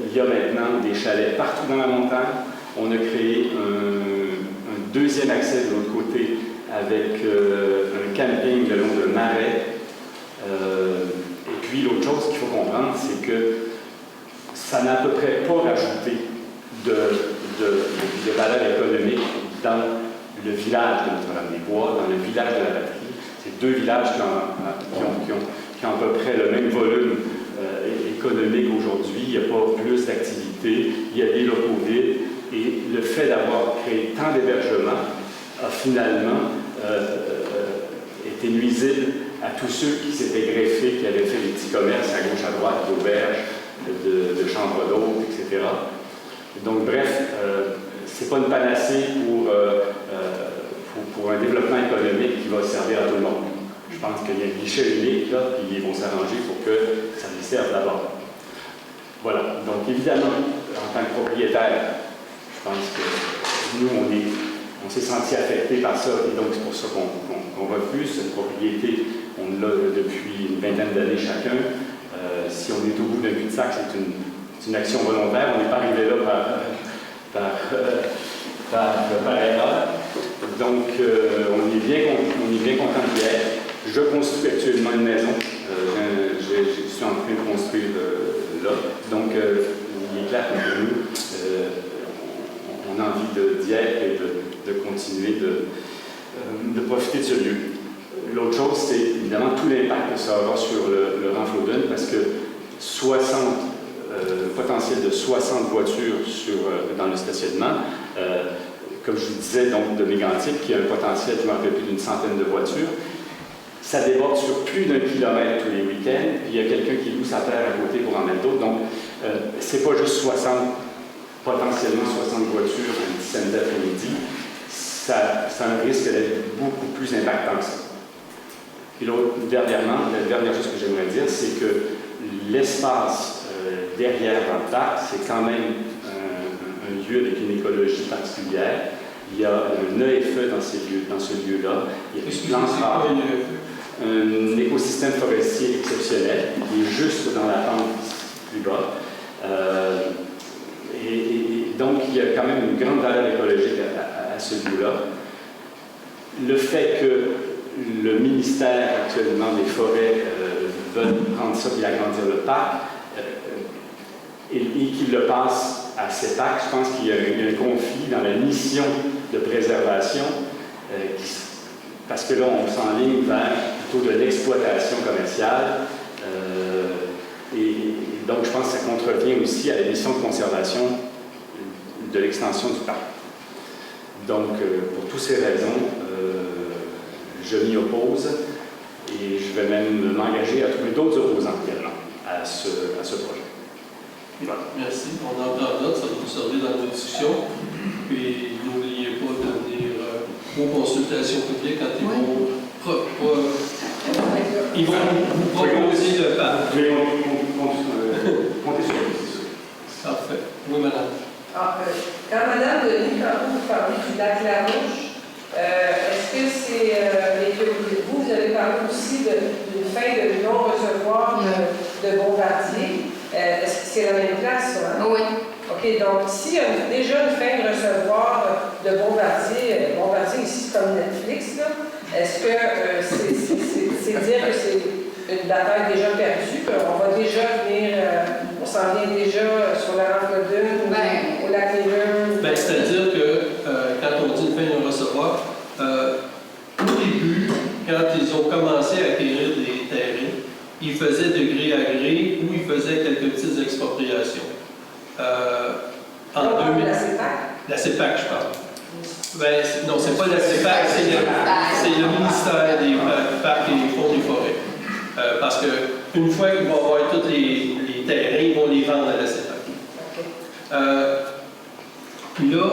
Il y a maintenant des chalets partout dans la montagne. On a créé un deuxième accès de l'autre côté avec un camping le long de Marais. Et puis l'autre chose qu'il faut comprendre, c'est que ça n'a à peu près pas rajouté de valeur économique dans le village de Notre-Dame-des-Bois, dans le village de la Patrie. C'est deux villages qui ont à peu près le même volume économique aujourd'hui. Il n'y a pas plus d'activité, il y a des locaux vides. Et le fait d'avoir créé tant d'hébergements a finalement été nuisible à tous ceux qui s'étaient greffés, qui avaient fait des petits commerces à gauche à droite, d'auberges, de chambres d'hôtes, etc. Donc, bref, ce n'est pas une panacée pour un développement économique qui va servir à tout le monde. Je pense qu'il y a un guichet unique, là, puis ils vont s'arranger pour que ça lui serve d'abord. Voilà. Donc, évidemment, en tant que propriétaire, pense que nous, on s'est senti affecté par ça, et donc c'est pour ça qu'on refuse cette propriété. On l'a depuis une vingtaine d'années chacun. Si on est au bout d'un cul-de-sac, c'est une action volontaire. On n'est pas arrivé là par erreur. Donc, on est bien content d'y être. Je construis actuellement une maison. Je suis en train de construire là. Donc, il est clair que pour nous, on a envie d'y être et de continuer de profiter de ce lieu. L'autre chose, c'est évidemment tout l'impact que ça aura sur le rang Flodden, parce que potentiel de 60 voitures dans le stationnement, comme je vous disais, donc de Mégantic, qui a un potentiel qui m'en fait plus d'une centaine de voitures. Ça déborde sur plus d'1 kilomètre tous les week-ends, puis il y a quelqu'un qui loue sa terre à côté pour en mettre d'autres. Donc, c'est pas juste potentiellement 60 voitures un samedi après-midi. Ça a un risque d'être beaucoup plus impactant que ça. Puis dernièrement, la dernière chose que j'aimerais dire, c'est que l'espace derrière le parc, c'est quand même un lieu avec une écologie particulière. Il y a un EFE dans ce lieu-là. Il y a des plantes rares. Un écosystème forestier exceptionnel qui est juste dans la pente plus bas. Et donc, il y a quand même une grande valeur écologique à ce lieu-là. Le fait que le ministère actuellement des Forêts veut prendre ça et agrandir le parc et qu'il le passe à CEPAC, je pense qu'il y a un conflit dans la mission de préservation parce que là, on s'enligne vers plutôt de l'exploitation commerciale et donc je pense que ça contrevient aussi à la mission de conservation de l'extension du parc. Donc, pour toutes ces raisons, je m'y oppose et je vais même m'engager à trouver d'autres opposants également à ce projet. Voilà. Merci. On en prend note, ça va nous servir dans nos discussions. Puis n'oubliez pas de venir aux consultations publiques quand ils vont vous proposer le parc. Je vais compter sur vous. Parfait. Oui, madame. Quand Mme Denis, quand vous parlez du lac Larouche, est-ce que c'est. et que vous avez parlé aussi d'une fin de non-recevoir de Bombardier, est-ce que c'est la même place, ça? Hein? Oui. OK, donc s'il y a déjà une fin de recevoir de Bombardier, Bombardier ici c'est comme Netflix, là, est-ce que c'est dire que c'est une bataille déjà perdue, qu'on va déjà venir, on s'en vient déjà sur la rampe de Dune, au lac Lévin? C'est-à-dire que quand on dit une fin de recevoir, au début, quand ils ont commencé à acquérir des terrains, ils faisaient de gré à gré ou ils faisaient quelques petites expropriations. En 2000, la CEPAC, je parle. Non, c'est pas la CEPAC, c'est le ministère des Parcs et des Fonds des Forêts. Parce qu'une fois qu'ils vont avoir tous les terrains, ils vont les vendre à la CEPAC. Puis là,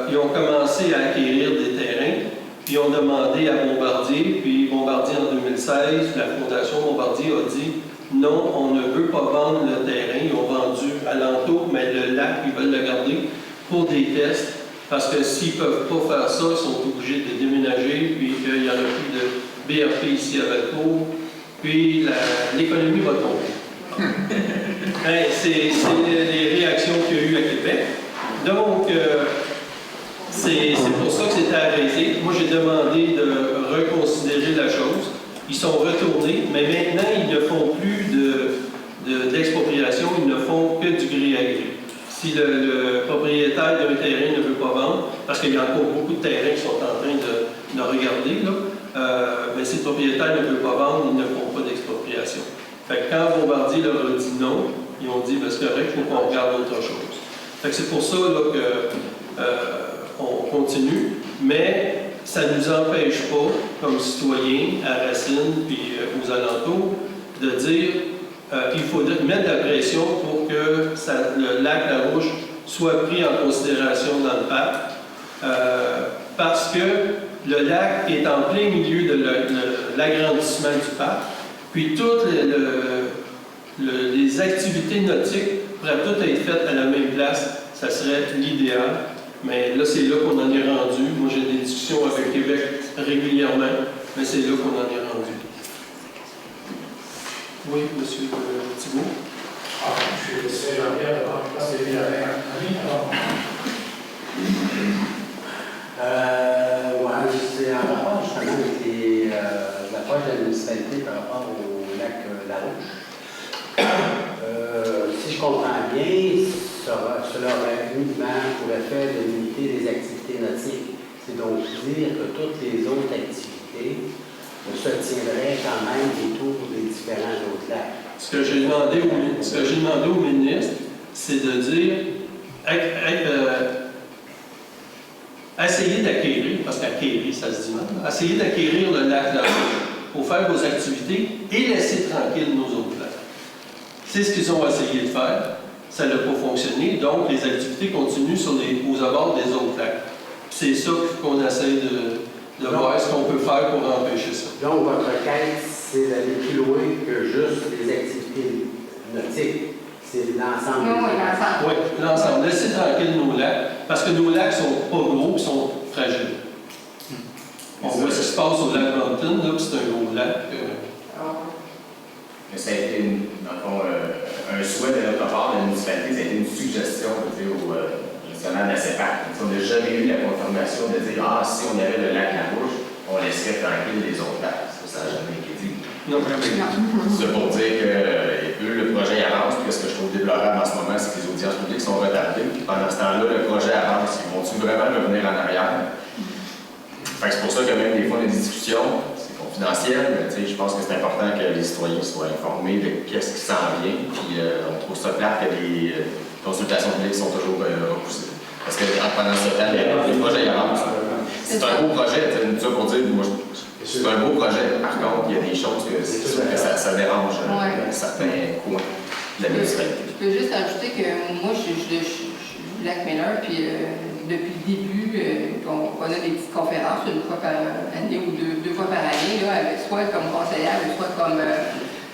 ils ont commencé à acquérir des terrains, puis ils ont demandé à Bombardier, puis Bombardier en 2016, la Fondation Bombardier a dit non, on ne veut pas vendre le terrain. Ils ont vendu alentour, mais le lac, ils veulent le garder pour des tests, parce que s'ils ne peuvent pas faire ça, ils sont obligés de déménager, puis qu'il n'y aura plus de BRP ici à Valcourt, puis l'économie va tomber. C'est les réactions qu'il y a eu à Québec. Donc, c'est pour ça que c'était arrêté. Moi, j'ai demandé de reconsidérer la chose. Ils sont retournés, mais maintenant, ils ne font plus d'expropriation, ils ne font que du gré à gré. Si le propriétaire d'un terrain ne veut pas vendre, parce qu'il y a encore beaucoup de terrains qui sont en train de regarder, mais si le propriétaire ne veut pas vendre, ils ne font pas d'expropriation. Fait que quand Bombardier leur a dit non, ils ont dit c'est correct, il faut qu'on regarde autre chose. Fait que c'est pour ça qu'on continue, mais ça ne nous empêche pas, comme citoyens, à Racine puis aux alentours, de dire qu'il faut mettre de la pression pour que le lac Larouche soit pris en considération dans le parc, parce que le lac est en plein milieu de l'agrandissement du parc, puis toutes les activités nautiques pourraient toutes être faites à la même place. ça serait l'idéal. Mais là, c'est là qu'on en est rendu. Moi, j'ai des discussions avec Québec régulièrement, mais c'est là qu'on en est rendu. Oui, M. Thibault. Je suis Jean-Pierre de Banque Place et Villarreal. C'est en rapport justement avec l'approche de la municipalité par rapport au lac Larouche. Si je comprends bien, cela aurait uniquement pour effet de limiter les activités nautiques. C'est donc dire que toutes les autres activités se tiendraient quand même autour des différents autres lacs. Ce que j'ai demandé au ministre, c'est de dire essayer d'acquérir, parce qu'acquérir, ça se dit mal, essayer d'acquérir le lac Larouche pour faire vos activités et laisser tranquille nos autres lacs. C'est ce qu'ils ont essayé de faire. Ça n'a pas fonctionné, donc les activités continuent aux abords des autres lacs. C'est ça qu'on essaie de voir ce qu'on peut faire pour empêcher ça. Donc, votre quête, c'est d'aller plus loin que juste les activités nautiques. C'est l'ensemble. Oui, l'ensemble. Oui, l'ensemble. Laissez tranquille nos lacs, parce que nos lacs sont pas gros et sont fragiles. On voit ce qui se passe au lac Mountain, là, c'est un gros lac. Mais ça a été, dans le fond, un souhait de notre part, de la municipalité, ça a été une suggestion au gestionnaire de la CEPAC. On n'a jamais eu la confirmation de dire si on avait le lac Larouche, on laisserait tranquille les autres lacs. Ça n'a jamais été dit. Non. C'est pour dire que le projet avance, puis ce que je trouve déplorable en ce moment, c'est que les audiences publiques sont retardées. Pendant ce temps-là, le projet avance. Ils vont-tu vraiment revenir en arrière? C'est pour ça que même des fois, on a des discussions. Confidentiel, mais je pense que c'est important que les citoyens soient informés de qu'est-ce qui s'en vient. Puis on trouve ça plate que les consultations publiques sont toujours repoussées. Parce que pendant ce temps, les projets avancent. C'est un beau projet, ça pour dire, moi, c'est un beau projet. Par contre, il y a des choses que c'est sûr que ça dérange certains coins de la municipalité. Je peux juste ajouter que moi, je suis Lac Miller, puis depuis le début, on a des petites conférences une fois par année ou deux fois par année, là, avec, soit comme conseillère ou soit comme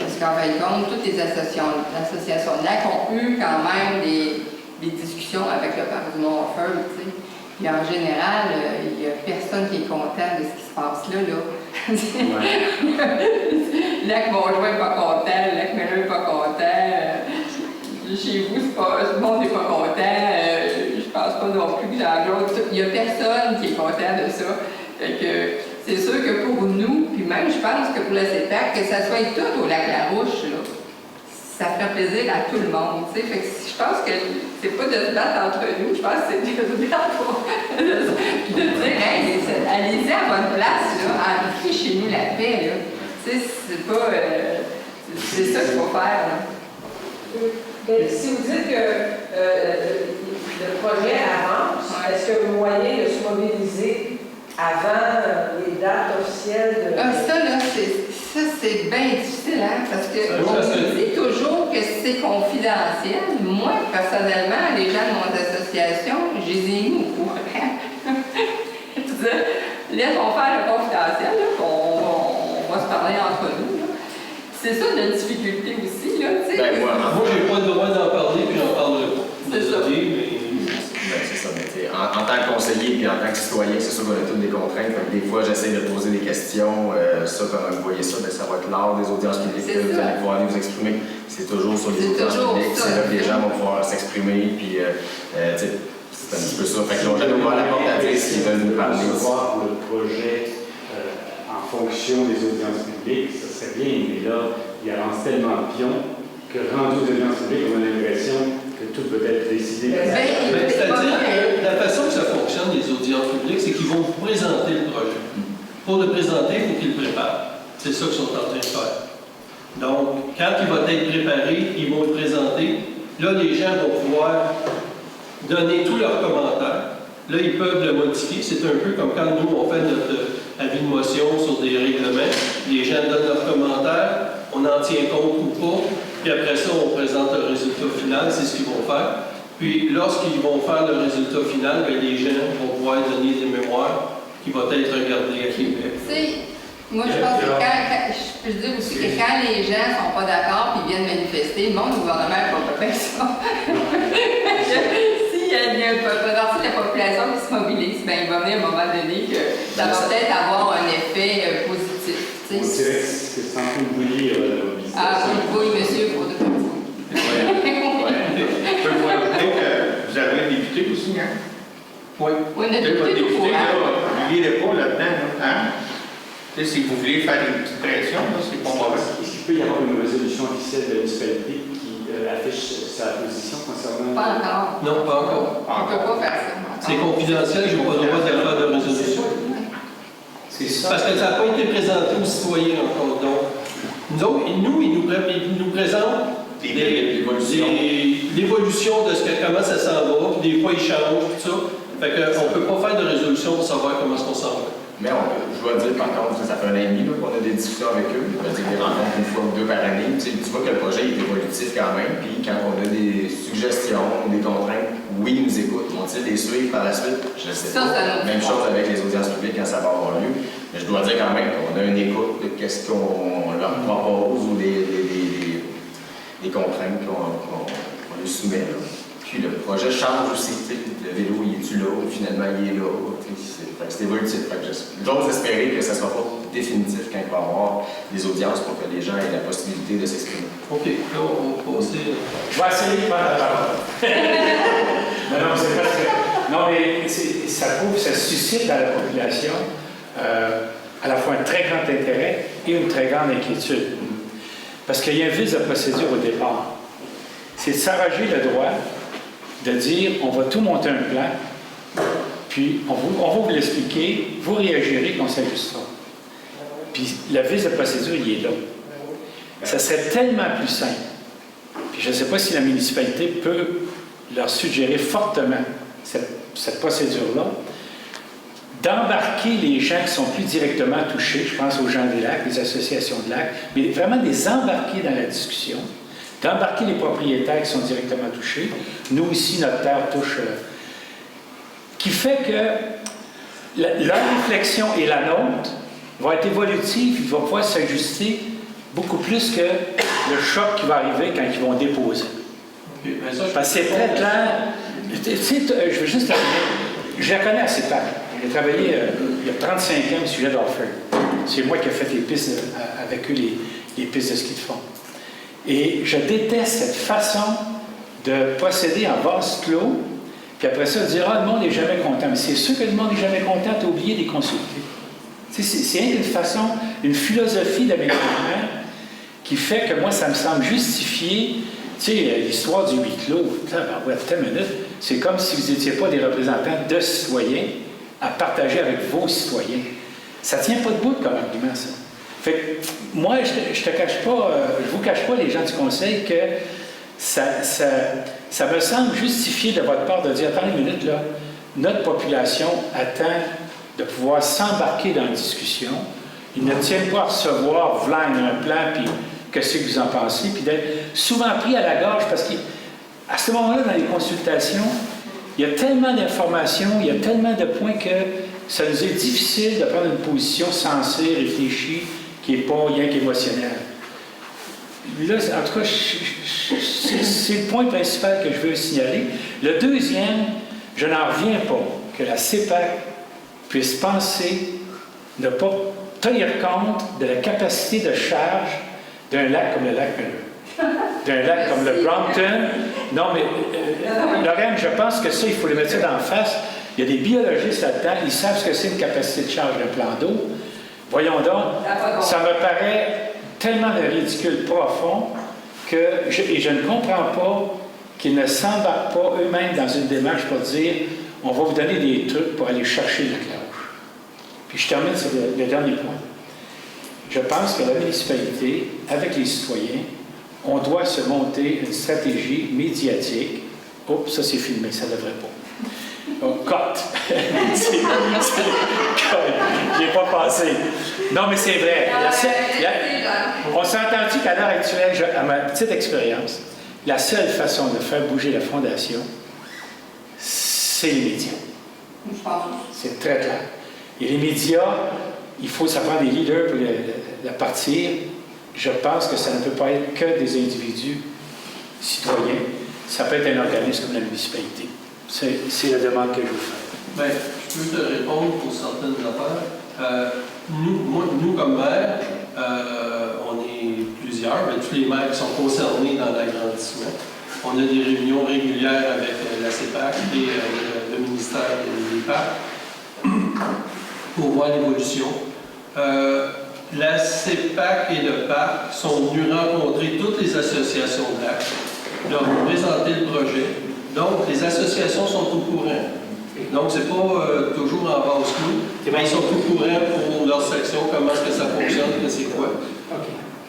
compte, toutes les associations de lac ont eu quand même des discussions avec le parc du Mont-Feu, tu sais. Puis en général, il n'y a personne qui est content de ce qui se passe là. Lac Montjoie n'est pas content, Lac Miller n'est pas content. Chez vous, le monde n'est pas content. Je pense pas non plus que j'englobe. Il n'y a personne qui est content de ça. Fait que c'est sûr que pour nous, puis même je pense que pour la CEPAC, que ça soit tout au lac Larouche, là, ça ferait plaisir à tout le monde. Fait que je pense que c'est pas de se battre entre nous, je pense que c'est de se battre pour de dire hey, allez-y à votre place, appliquez chez nous la paix. C'est pas. C'est ça qu'il faut faire. Là. Mais si vous dites que le projet avance, est-ce qu'il y a un moyen de se mobiliser avant les dates officielles de... Ça, c'est bien difficile, parce qu'on dit toujours que c'est confidentiel. Moi, personnellement, les gens de mon association, je les ai mis au courant. Laissons faire le confidentiel, on va se parler entre nous. C'est ça notre difficulté aussi, là, tu sais. Moi, j'ai pas le droit d'en parler, puis j'en parlerai pas. C'est ça. C'est ça, mais en tant que conseiller et en tant que citoyen, c'est sûr qu'on a toutes des contraintes. Des fois, j'essaie de poser des questions. Comment vous voyez ça? Ça va être lors des audiences publiques. Vous allez pouvoir aller vous exprimer. C'est toujours sur les audiences publiques. C'est là que les gens vont pouvoir s'exprimer. Puis, c'est un petit peu ça. Fait qu'ils ont jamais ouvert la porte à dire s'ils veulent nous parler. Voir le projet en fonction des audiences publiques, ça serait bien, mais là, il avance tellement de pions que rendu aux audiences publiques, on a l'impression que tout peut être décidé. C'est-à-dire que la façon que ça fonctionne, les audiences publiques, c'est qu'ils vont vous présenter le projet. Pour le présenter, il faut qu'ils le préparent. C'est ça qu'ils sont en train de faire. Donc, quand il va être préparé, ils vont le présenter. Là, les gens vont pouvoir donner tous leurs commentaires. Là, ils peuvent le modifier. C'est un peu comme quand nous, on fait notre avis de motion sur des règlements. Les gens donnent leurs commentaires, on en tient compte ou pas. Puis après ça, on présente le résultat final, c'est ce qu'ils vont faire. Puis lorsqu'ils vont faire le résultat final, bien, les gens vont pouvoir donner des mémoires qui vont être regardées à Québec. Moi, je pense que je peux dire aussi que quand les gens ne sont pas d'accord et viennent manifester, le monde au gouvernement ne va pas faire ça. Si s'il y a une partie de la population qui se mobilise, ben, il va venir à un moment donné que ça va peut-être avoir un effet positif. On dirait que c'est un peu bouillir la mobilisation. Ah oui, monsieur, pour de Vous avez un député aussi, hein? Oui. Oui, on a Votre tout député, au courant. là, n'oubliez pas là-dedans, hein? Tu sais, si vous voulez faire une petite pression, là, c'est pas mauvais. Est-ce qu'il peut y avoir une résolution officielle de la municipalité qui affiche sa position concernant... Pas encore. Non, pas encore. On ne peut pas faire ça. C'est confidentiel, je n'ai pas le droit de faire de résolution. C'est ça. Parce que ça n'a pas été présenté aux citoyens encore. Donc, ils nous présentent l'évolution de comment ça s'en va, puis des fois ils changent, tout ça. Fait qu'on ne peut pas faire de résolution pour savoir comment on s'en va. Mais je dois dire, par contre, ça fait un an et demi qu'on a des discussions avec eux. On a des rencontres une fois ou deux par année. Tu vois que le projet est évolutif quand même. Puis quand on a des suggestions, des contraintes, oui, ils nous écoutent. Vont-ils les suivre par la suite? Je ne sais pas. Même chose avec les audiences publiques quand ça va avoir lieu. Mais je dois dire quand même qu'on a une écoute de ce qu'on leur propose ou des contraintes qu'on leur soumet. Là. Puis le projet change aussi. Le vélo, il est-tu là? Finalement, il est là. C'est évolutif. J'ose espérer que ça ne sera pas définitif quand il va y avoir des audiences pour que les gens aient la possibilité de s'exprimer. OK. Là, on va passer. Je vais essayer de prendre la parole. non, c'est parce que. Non, mais ça prouve, ça suscite dans la population à la fois un très grand intérêt et une très grande inquiétude. Parce qu'il y a un vice de procédure au départ. C'est de s'arroger le droit de dire on va tout monter un plan, puis on va vous l'expliquer, vous réagirez, qu'on s'ajustera. Puis le vice de procédure, il est là. Ça serait tellement plus simple. Puis je ne sais pas si la municipalité peut leur suggérer fortement cette procédure-là, d'embarquer les gens qui sont plus directement touchés, je pense aux gens des lacs, les associations de lacs, mais vraiment les embarquer dans la discussion, d'embarquer les propriétaires qui sont directement touchés. Nous aussi, notre terre touche... qui fait que leur réflexion et la nôtre va être évolutive, il va pouvoir s'ajuster beaucoup plus que le choc qui va arriver quand ils vont déposer. Parce que c'est très clair. Tu sais, je veux juste terminer. Je la connais assez pas. J'ai travaillé il y a 35 ans au sujet d'Orford. C'est moi qui ai fait les pistes avec eux, les pistes de ski de fond. Et je déteste cette façon de procéder en vase clos, puis après ça, dire « Ah, le monde n'est jamais content. » Mais c'est sûr que le monde n'est jamais content, tu as oublié de les consulter. C'est une façon, une philosophie d'aménagement qui fait que moi, ça me semble justifier, tu sais, l'histoire du huis clos. C'est comme si vous n'étiez pas des représentants de citoyens à partager avec vos citoyens. Ça ne tient pas debout comme argument, ça. Fait que moi, je te cache pas, je vous cache pas, les gens du Conseil, que ça me semble justifié de votre part de dire, attends une minute, là, notre population attend de pouvoir s'embarquer dans la discussion. Ils ne tiennent pas à recevoir, v'là un plan, puis qu'est-ce que vous en pensez, puis d'être souvent pris à la gorge, parce qu'à ce moment-là, dans les consultations, il y a tellement d'informations, il y a tellement de points que ça nous est difficile de prendre une position sensée, réfléchie, qui n'est pas rien qu'émotionnelle. Là, en tout cas, c'est le point principal que je veux signaler. Le deuxième, je n'en reviens pas que la CEPAC puisse penser ne pas tenir compte de la capacité de charge d'un lac comme le lac Miller, d'un lac comme le Brompton. Non, mais Lorraine, je pense que ça, il faut le mettre ça d'en face. Il y a des biologistes là-dedans, ils savent ce que c'est une capacité de charge d'un plan d'eau. Voyons donc, ça me paraît tellement de ridicule profond que je ne comprends pas qu'ils ne s'embarquent pas eux-mêmes dans une démarche pour dire on va vous donner des trucs pour aller chercher la cloche. Puis je termine sur le dernier point. Je pense que la municipalité, avec les citoyens, on doit se monter une stratégie médiatique. Oups, ça c'est filmé, ça ne devrait pas. Donc, cote. J'y ai pas pensé. Non, mais c'est vrai. On s'est entendu qu'à l'heure actuelle, à ma petite expérience, la seule façon de faire bouger la Fondation, c'est les médias. C'est très clair. Et les médias, ça prend des leaders pour la partir. Je pense que ça ne peut pas être que des individus citoyens. Ça peut être un organisme comme la municipalité. C'est la demande que je vous fais. Bien, je peux te répondre pour certaines affaires. Nous, comme maire, on est plusieurs, mais tous les maires qui sont concernés dans l'agrandissement. On a des réunions régulières avec la CEPAC et le ministère des Parcs pour voir l'évolution. La CEPAC et le parc sont venus rencontrer toutes les associations de lac, leur ont présenté le projet. Donc, les associations sont au courant. Donc, c'est pas toujours en vase clos, mais ils sont au courant pour leur section, comment est-ce que ça fonctionne, que c'est quoi.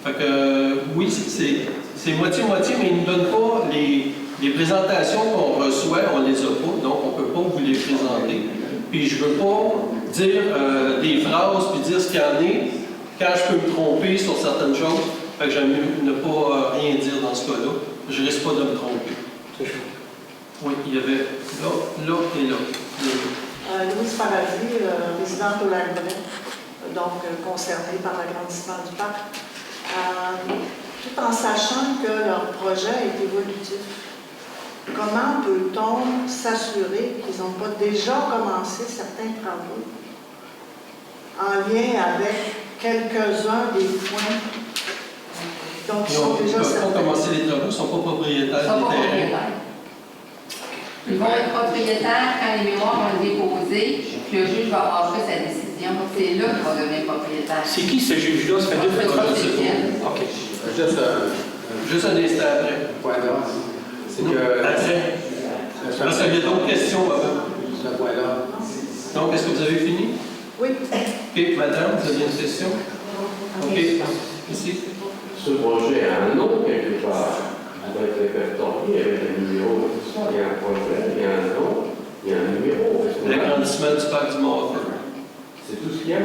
Fait que, oui, c'est moitié-moitié, mais ils ne nous donnent pas les présentations qu'on reçoit, on les a pas, donc on ne peut pas vous les présenter. Puis je ne veux pas dire des phrases puis dire ce qu'il y en est quand je peux me tromper sur certaines choses. Fait que j'aime mieux ne pas rien dire dans ce cas-là. Je risque pas de me tromper. Oui, il y avait là et là. Louise Paradis, résidente au Lac-Bré, donc concernée par l'agrandissement du parc. Tout en sachant que leur projet est évolutif, comment peut-on s'assurer qu'ils n'ont pas déjà commencé certains travaux en lien avec quelques-uns des points dont ils sont déjà certains? Ils ne peuvent pas commencer les travaux, ils ne sont pas propriétaires des terrains. Ils vont être propriétaires quand les mémoires vont être déposées, puis le juge va avoir fait sa décision. C'est là qu'ils vont devenir propriétaires. C'est qui ce juge-là? Ça fait deux fois que OK. Juste un instant après. Point d'ordre. C'est que. Après. Parce qu'il y a d'autres questions avant. C'est un point d'ordre. Donc, est-ce que vous avez fini? Oui. OK, madame, vous avez une question? OK. Ici. Ce projet a un nom quelque part. Il doit être répertorié avec un numéro. Il y a un projet, il y a un nom, il y a un numéro. L'agrandissement du parc du Mont-Offre. C'est tout ce qu'il y a.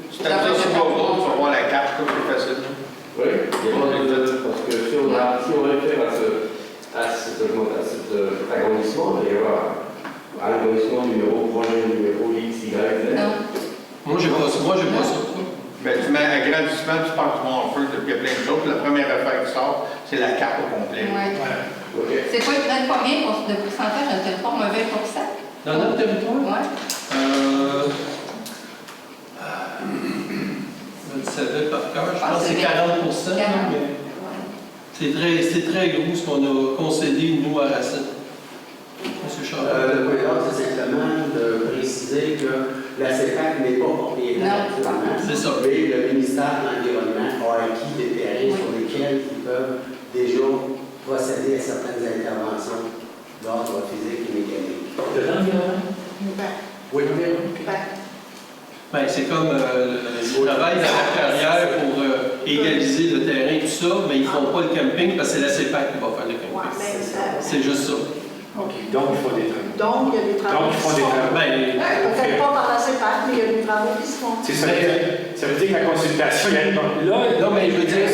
C'est à dire sur Google, tu vas voir la carte, c'est plus facile. Oui, parce que si on réfère à cet agrandissement, il y aura agrandissement numéro, projet numéro X, Y, Z. Moi, j'ai pas ça. Ben, tu mets agrandissement du parc du Mont-Offre, il y a plein de choses. La première affaire qui sort, c'est la carte au complet. Ouais. Okay. C'est quoi, ils prennent combien de pourcentage dans le territoire? 20 %? Dans notre territoire? Oui. Je le savais par cœur, je pense que c'est 40 mais c'est très gros ce qu'on a concédé, nous, à Racine. Le point d'ordre, c'est simplement de préciser que la CEPAC n'est pas propriétaire actuellement. C'est ça. Mais le ministère de l'Environnement a acquis des terrains sur lesquels ils peuvent déjà procéder à certaines interventions d'ordre physique et mécanique. De l'environnement? Oui, Ben, c'est comme le travail dans la carrière pour égaliser le terrain, tout ça, mais ils ne font pas le camping parce que c'est la CEPAC qui va faire le camping. C'est juste ça. OK. Donc, il faut des travaux. Donc, il y a des travaux qui se font. Peut-être pas par la CEPAC, mais il y a des travaux qui se font. Ça veut dire que la consultation, il y a non, mais je veux dire,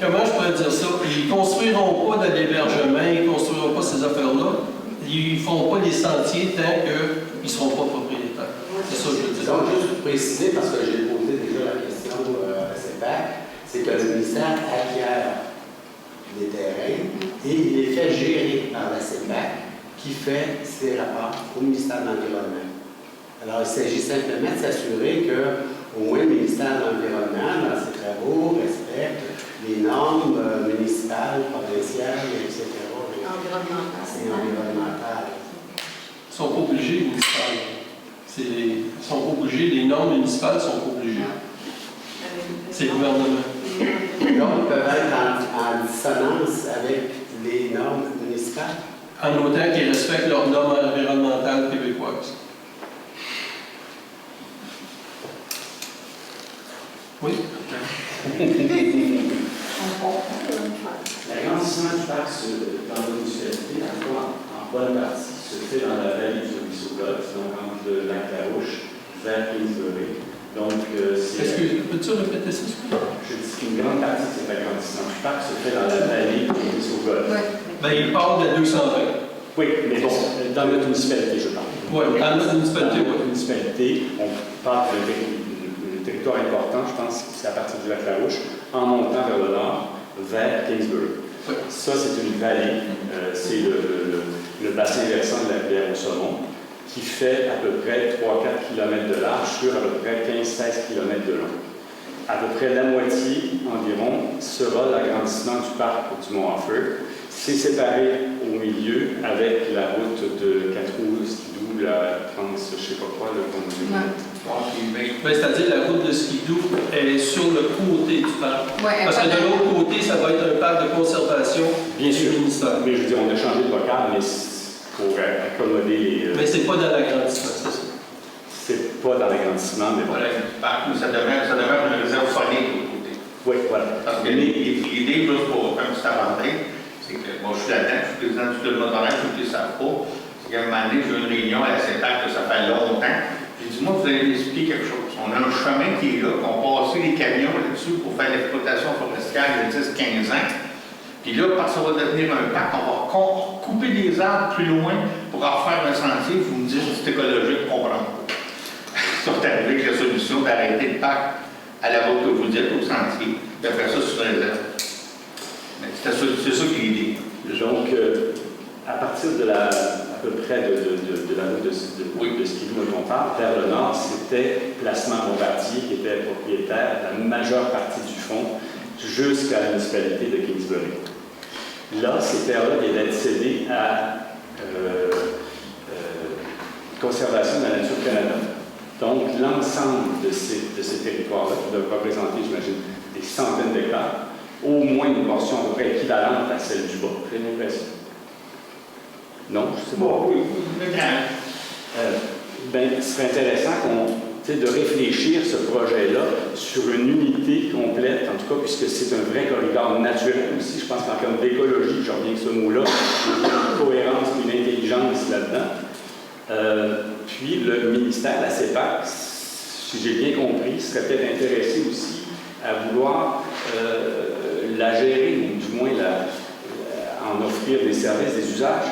comment je pourrais dire ça? Ils ne construiront pas de l'hébergement, ils ne construiront pas ces affaires-là. Ils ne font pas les sentiers tant qu'ils ne seront pas propriétaires. C'est ça que je veux dire. Donc, juste pour préciser, parce que j'ai posé déjà la question à CEPAC, c'est que le ministère acquiert des terrains et il les fait gérer par la CEPAC qui fait ses rapports au ministère de l'Environnement. Alors, il s'agit simplement de s'assurer qu'au moins le ministère de l'Environnement, dans ses travaux, respecte les normes municipales, provinciales, etc. Environnementales. Ils ne sont pas obligés, municipales. Ils ne sont pas obligés, les normes municipales ne sont pas obligées. C'est le gouvernement. Donc, ils peuvent être en dissonance avec les normes municipales? En autant qu'ils respectent leurs normes environnementales québécoises. Oui? L'agrandissement du parc dans la municipalité, en bonne partie, se fait dans la vallée du Ruisseau-Golf, donc entre le lac Larouche vers Kingsbury. Donc, peux-tu répéter ça? Je dis qu'une grande partie de cet agrandissement du parc se fait dans la vallée du Ruisseau-Golf. Ben, il part de 220. Oui, mais bon, dans notre municipalité, je parle. Oui, dans notre municipalité, Dans notre municipalité, on part d'un territoire important, je pense que c'est à partir du lac Larouche, en montant vers le nord, vers Kingsbury. Oui. Ça, c'est une vallée. C'est le bassin versant de la rivière au Saumon, qui fait à peu près 3-4 km de large sur à peu près 15-16 km de long. À peu près la moitié environ sera l'agrandissement du parc du Mont-Offord. C'est séparé au milieu avec la route de Catroux, Skidoo, la trans, je ne sais pas quoi, le c'est-à-dire la route de Skidoo est sur le côté du parc. Ouais, parce que de l'autre côté, ça va être un parc de conservation bien sûr. du ministère. Mais je veux dire, on a changé de vocal, mais pour accommoder les... Mais c'est pas dans l'agrandissement, c'est ça. C'est pas dans l'agrandissement, mais bon. Voilà, ça demeure une réserve phonique de l'autre côté. Oui, voilà. Parce que l'idée, juste pour faire un petit aparté, c'est que moi je suis là-dedans, je suis président du club motorail, ceux qui ne savent pas, c'est qu'à un moment donné, j'ai eu une réunion à la CEPAC, ça fait longtemps. J'ai dit, moi, vous allez m'expliquer quelque chose. On a un chemin qui est là, qu'on passait les camions là-dessus pour faire l'exploitation forestière il y a 10-15 ans. Puis là, parce que ça va devenir un parc, on va couper des arbres plus loin pour en faire un sentier. Vous me dites, c'est écologique, on comprend pas. Ils sont arrivés avec la solution d'arrêter le parc à la route que vous dites, au sentier, de faire ça sur réserve. C'est ça qui est l'idée. Donc, à partir de à peu près de la route de Skidoo dont on parle, vers le nord, c'était Placement Bombardier qui était propriétaire de la majeure partie du fonds jusqu'à la municipalité de Kingsbury. Là, ces terres-là viennent d'être cédées à Conservation de la Nature Canada. Donc, l'ensemble de ces territoires-là, qui doivent représenter, j'imagine, des centaines d'hectares, au moins une portion à peu près équivalente à celle du bas, j'ai l'impression. Non, je sais pas. Bon, oui, ce serait intéressant de réfléchir ce projet-là sur une unité complète, en tout cas, puisque c'est un vrai corridor naturel aussi. Je pense qu'en termes d'écologie, je reviens avec ce mot-là, il y a une cohérence, une intelligence là-dedans. Puis le ministère, la CEPAC, si j'ai bien compris, serait peut-être intéressé aussi à vouloir la gérer, ou du moins en offrir des services, des usages.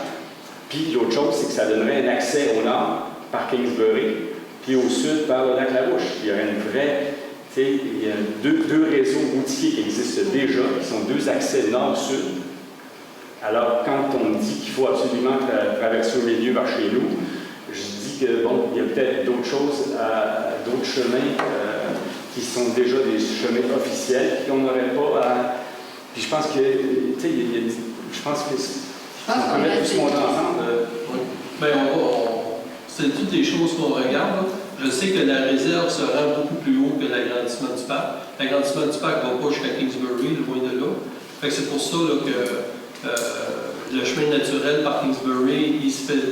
Puis l'autre chose, c'est que ça donnerait un accès au nord par Kingsbury, puis au sud par le lac La Bouche. Il y aurait une vraie, il y a deux réseaux routiers qui existent déjà, qui sont deux accès nord-sud. Alors, quand on dit qu'il faut absolument traverser au milieu vers chez nous, je dis que, bon, il y a peut-être d'autres choses, d'autres chemins qui sont déjà des chemins officiels, qu'on n'aurait pas à... Puis je pense que, je pense que... On peut mettre tout ce monde ensemble. Bien, c'est toutes des choses qu'on regarde. Je sais que la réserve se rend beaucoup plus haut que l'agrandissement du parc. L'agrandissement du parc ne va pas jusqu'à Kingsbury, loin de là. Fait que c'est pour ça là, que le chemin naturel par Kingsbury, il se fait,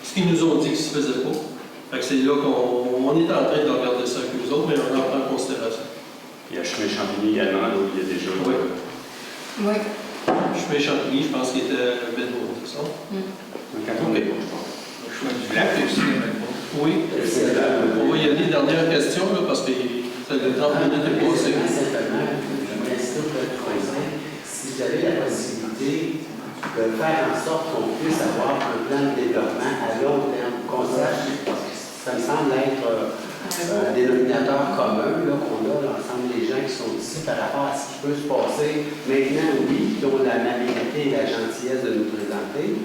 ce qu'ils nous ont dit qu'il ne se faisait pas. Fait que c'est là qu'on est en train de regarder ça avec eux autres, mais on en prend en considération. Il y a chemin Champigny également, là où il y a déjà... Oui. Chemin Champigny, je pense qu'il était le Bedbourg, c'est ça? Le canton de Bedbourg, je pense. Le chemin du lac aussi, oui. On va y aller. Dernière question, là, parce que le temps minutes est passé. Simplement, j'aimerais si vous avez la possibilité de faire en sorte qu'on puisse avoir un plan de développement à long terme, qu'on sache, parce que ça me semble être un dénominateur commun qu'on a l'ensemble des gens qui sont ici par rapport à ce qui peut se passer maintenant, oui, qui ont l'amabilité et la gentillesse de nous présenter,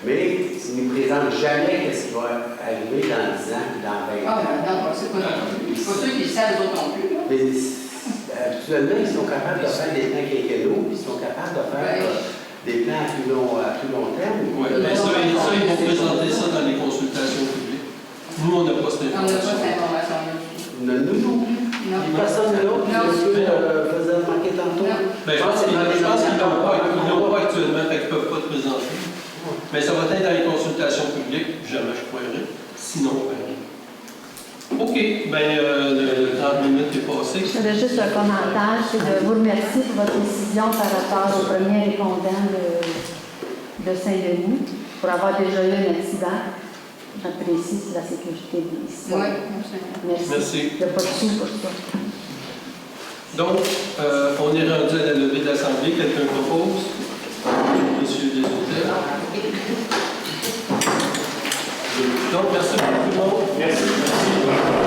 mais ils ne nous présentent jamais ce qui va arriver dans 10 ans ou dans 20 ans. Ah, non, c'est pas ceux qui le savent, les autres non plus. Mais habituellement, ils sont capables de faire des plans quinquennaux, puis ils sont capables de faire des plans à plus long terme. Oui, mais ça, ils vont présenter ça dans les consultations publiques. Nous, on n'a pas cette information. On n'a pas cette information-là. Nous non plus. Personne d'autre faisait remarquer tantôt. Ben, je pense qu'ils n'ont pas actuellement, fait qu'ils ne peuvent pas te présenter. Mais ça va être dans les consultations publiques, jamais je croirais. Sinon, OK, le 30 minutes est passé. J'avais juste un commentaire, c'est de vous remercier pour votre décision par rapport au premier répondant de Saint-Denis, pour avoir déjà eu un accident. J'apprécie la sécurité des ici. Oui, merci. Il n'y a pas de sous pour ça. Donc, on est rendu à la levée de l'Assemblée. Quelqu'un propose? Monsieur les auteurs. Donc, merci beaucoup tout le monde. Merci.